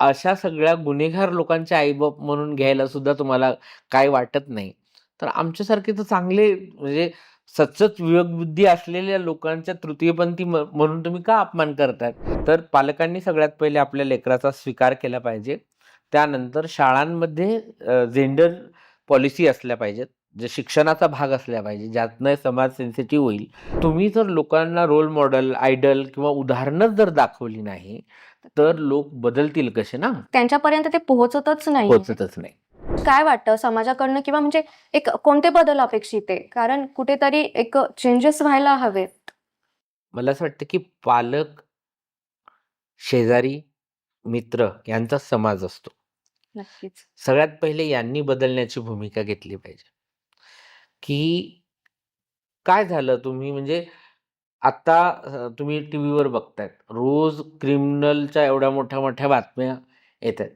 अशा सगळ्या गुन्हेगार लोकांचे आई-बाप म्हणून घ्यायला सुद्धा तुम्हाला काही वाटत नाही. तर आमच्यासारखे तर चांगले म्हणजे सचत विवेकबुद्धी असलेल्या लोकांच्या तृतीयपंथी म्हणून तुम्ही का अपमान करताय? तर पालकांनी सगळ्यात पहिले आपल्या लेकराचा स्वीकार केला पाहिजे. त्यानंतर शाळांमध्ये जेंडर पॉलिसी असल्या पाहिजेत. जे शिक्षणाचा भाग असला पाहिजे, ज्यातनं समाज सेन्सिटिव्ह होईल. तुम्ही जर लोकांना रोल मॉडेल, आयडल किंवा उदाहरणच जर दाखवली नाही, तर लोक बदलतील कसे ना? त्यांच्यापर्यंत ते पोहोचतच नाही. पोहोचतच नाही. काय वाटतं समाजाकडनं किंवा म्हणजे एक कोणते बदल अपेक्षित आहे? कारण कुठेतरी एक चेंजेस व्हायला हवेत. मला असं वाटतं, की पालक, शेजारी, मित्र यांचा समाज असतो. नक्कीच. सगळ्यात पहिले यांनी बदलण्याची भूमिका घेतली पाहिजे, की काय झालं तुम्ही म्हणजे आता तुम्ही टीव्हीवर बघतायत. रोज क्रिमिनलच्या एवढ्या मोठ्या-मोठ्या बातम्या येतायत.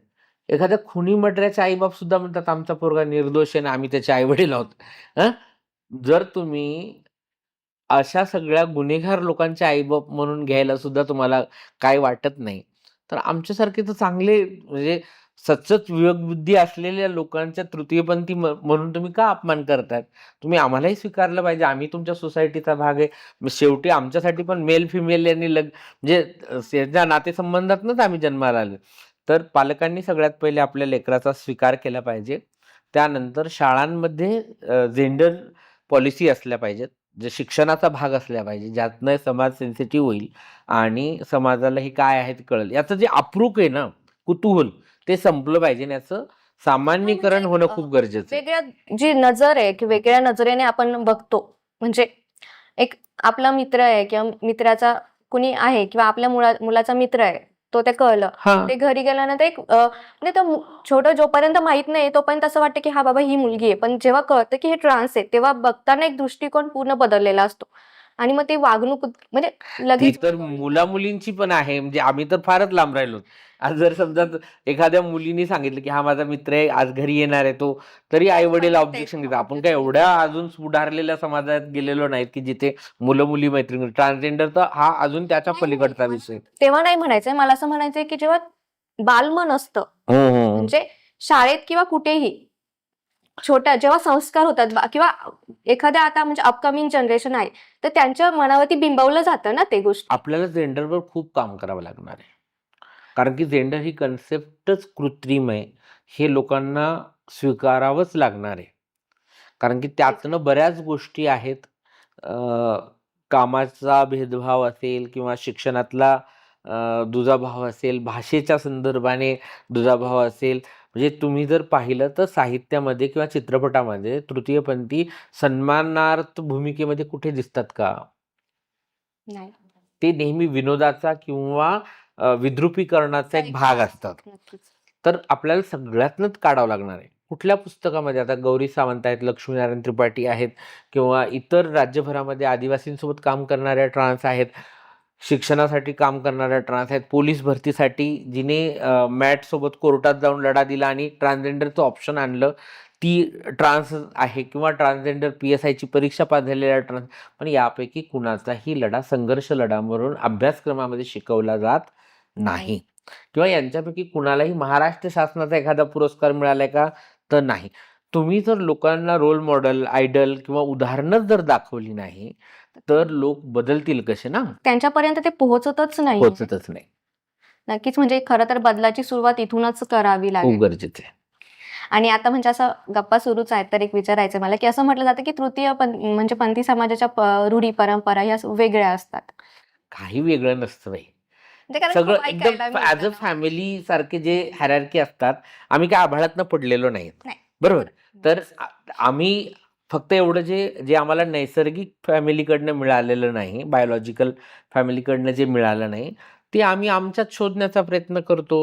एखाद्या खुनी मर्डराचे आई-बाप सुद्धा म्हणतात, "आमचा पोरगा निर्दोष आहे आणि आम्ही त्याचे आई-वडील आहोत." हं. जर तुम्ही अशा सगळ्या गुन्हेगार लोकांचे आई-बाप म्हणून घ्यायला सुद्धा तुम्हाला काही वाटत नाही. तर आमच्यासारखे तर चांगले म्हणजे सचत विवेकबुद्धी असलेल्या लोकांच्या तृतीयपंथी म्हणून तुम्ही का अपमान करतायत? तुम्ही आम्हालाही स्वीकारलं पाहिजे. आम्ही तुमच्या सोसायटीचा भाग आहे. मग शेवटी आमच्यासाठी पण मेल-फिमेल यांनी म्हणजे या नातेसंबंधातनंच आम्ही जन्माला आलो. तर पालकांनी सगळ्यात पहिले आपल्या लेकराचा स्वीकार केला पाहिजे. त्यानंतर शाळांमध्ये जेंडर पॉलिसी असल्या पाहिजेत. जे शिक्षणाचा भाग असला पाहिजे, ज्यातनं समाज सेन्सिटिव्ह होईल आणि समाजाला हे काय आहे ते कळेल. याचं जे अप्रूप आहे ना, कुतूहल ते संपलं पाहिजे आणि याचं सामान्यीकरण होणं खूप गरजेचं आहे. वेगळ्या जी नजर आहे की वेगळ्या नजरेने आपण बघतो. म्हणजे एक आपला मित्र आहे किंवा मित्राचा कुणी आहे किंवा आपल्या मुलाचा मित्र आहे. तो ते कळलं. हां. ते घरी गेल्यानंतर एक म्हणजे तो छोटं जोपर्यंत माहित नाही तोपर्यंत असं वाटतं की हा बाबा ही मुलगी आहे. पण जेव्हा कळतं की हे ट्रान्स आहे तेव्हा बघताना एक दृष्टिकोन पूर्ण बदललेला असतो. आणि मग ती वागणूक म्हणजे ती लगेच तर मुला-मुलींची पण आहे. म्हणजे आम्ही तर फारच लांब राहिलो. आज जर समजा एखाद्या मुलीने सांगितलं, की हा माझा मित्र आहे, आज घरी येणार आहे तो, तरी आई-वडील ऑब्जेक्शन देतात. आपण काय एवढ्या अजून सुधारलेल्या समाजात गेलेलो नाहीत, की जिथे मुलं-मुली मैत्रीण ट्रान्सजेंडर तर हा अजून त्याच्या पलीकडचा विषय. तेव्हा नाही म्हणायचंय. मला असं म्हणायचंय की जेव्हा बालमन असतं म्हणजे शाळेत किंवा कुठेही छोट्या जेव्हा संस्कार होतात किंवा एखाद्या आता म्हणजे अपकमिंग जनरेशन आहे तर त्यांच्या मनावरती बिंबवलं जातं ना ते गोष्ट. आपल्याला जेंडरवर खूप काम करावं लागणार आहे. कारण की जेंडर ही कन्सेप्टच कृत्रिम आहे. हे लोकांना स्वीकारावंच लागणार आहे. कारण की त्यातनं बऱ्याच गोष्टी आहेत. कामाचा भेदभाव असेल किंवा शिक्षणातला दुजाभाव असेल, भाषेच्या संदर्भाने दुजाभाव असेल. म्हणजे तुम्ही जर पाहिलं तर साहित्यामध्ये किंवा चित्रपटामध्ये तृतीयपंथी सन्मानार्थ भूमिकेमध्ये कुठे दिसतात का? नाही. ते नेहमी विनोदाचा किंवा विद्रुपीकरणाचा एक भाग असतात. नक्कीच. तर आपल्याला सगळ्यातनंच काढावं लागणार आहे. कुठल्या पुस्तकामध्ये आता गौरी सावंत आहेत, लक्ष्मीनारायण त्रिपाठी आहेत किंवा इतर राज्यभरामध्ये आदिवासींसोबत काम करणाऱ्या ट्रान्स आहेत, शिक्षणासाठी काम करणाऱ्या ट्रान्स आहेत, पोलीस भरतीसाठी जिने मॅटसोबत कोर्टात जाऊन लढा दिला आणि ट्रान्सजेंडरचं ऑप्शन आणलं, ती ट्रान्स आहे किंवा ट्रान्सजेंडर PSIची परीक्षा पास झालेल्या ट्रान्स. पण यापैकी कुणाचाही लढा संघर्ष लढा म्हणून अभ्यासक्रमामध्ये शिकवला जात नाही किंवा यांच्यापैकी कुणालाही महाराष्ट्र शासनाचा एखादा पुरस्कार मिळालाय का? तर नाही. तुम्ही जर लोकांना रोल मॉडेल, आयडल किंवा उदाहरणच जर दाखवली नाही, तर लोक बदलतील कसे ना? त्यांच्यापर्यंत ते पोहोचतच नाही. पोहोचतच नाही. नक्कीच म्हणजे खरं तर बदलाची सुरुवात इथूनच करावी खूप लागेल. गरजेचं आहे. आणि आता म्हणजे असं गप्पा सुरूच आहेत तर एक विचारायचं मला की असं म्हटलं जातं की म्हणजे पंथी समाजाच्या रूढी परंपरा या वेगळ्या असतात. काही वेगळं नसतं बाई. म्हणजे कारण सगळं खूप एकदम ऐकायला ॲज अ मिळतं. फॅमिली सारखे जे हायरार्की असतात, आम्ही काय आभाळातनं पडलेलो नाहीत. नाही. बरोबर. तर आम्ही फक्त एवढं जे आम्हाला नैसर्गिक फॅमिलीकडनं मिळालेलं नाही, बायोलॉजिकल फॅमिलीकडनं जे मिळालं नाही, ते आम्ही आमच्यात शोधण्याचा प्रयत्न करतो,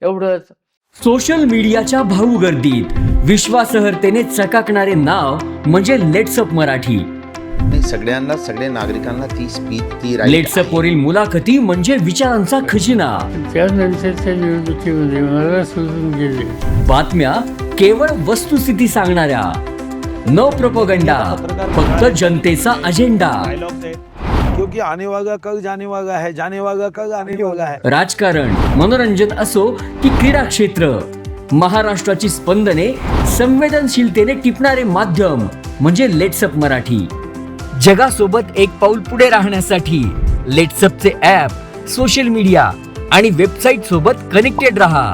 एवढंच. सोशल मीडियाच्या भाऊ गर्दीत विश्वासार्हतेने चकाकणारे नाव म्हणजे लेट्सअप मराठी. सगळ्यांना, सगळ्या नागरिकांना ती स्पीच, ती राईट लेट्सअप वरील मुलाखती म्हणजे विचारांचा खजिना. त्यानंतरच्या निवडणुकीमध्ये मला सोडून गेले. बातम्या केवळ वस्तुस्थिती सांगणाऱ्या, न प्रोपगंडा, फक्त जनतेचा अजेंडा. डायलॉग्स आहेत जो कि आने वाला कल जाने वाला है, जाने वाला कल आने वाला है. राजकारण, मनोरंजन असो की क्रीडा क्षेत्र, महाराष्ट्राची स्पंदने संवेदनशीलतेने टिपणारे माध्यम म्हणजे लेट्सअप मराठी. जगासोबत एक पाऊल पुढे राहण्यासाठी लेट्सअपचे ॲप, सोशल मीडिया आणि वेबसाईट सोबत कनेक्टेड रहा.